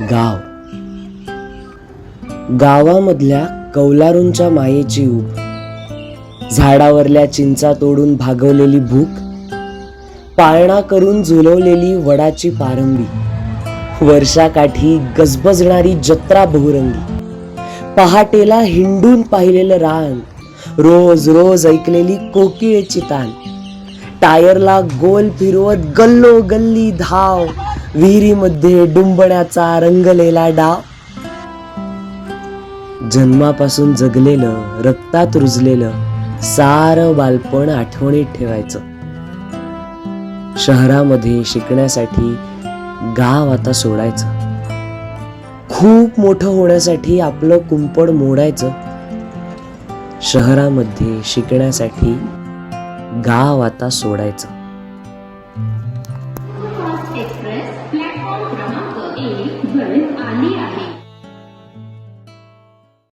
गाव. गावामधल्या कौलारूंच्या मायेची ऊब, झाडावरल्या चिंचा तोडून भागवलेली भूक, पाळणा करून झुलवलेली वडाची पारंबी, वर्षाकाठी गजबजणारी जत्रा बहुरंगी, पहाटेला हिंडून पाहिलेलं रान, रोज रोज ऐकलेली कोकिळेची तान, टायरला गोल फिरवत गल्लो गल्ली धाव, विहिरीमध्ये डुंबण्याचा रंगलेला डाव. जन्मापासून जगलेलं, रक्तात रुजलेलं सारं बालपण आठवणीत ठेवायचं. शहरामध्ये शिकण्यासाठी गाव आता सोडायचं. खूप मोठं होण्यासाठी आपलं कुंपण मोडायचं. शहरामध्ये शिकण्यासाठी गाव आता सोडायचं. एक्सप्रेस प्लॅटफॉर्म क्रमांक 1 वर आली आहे.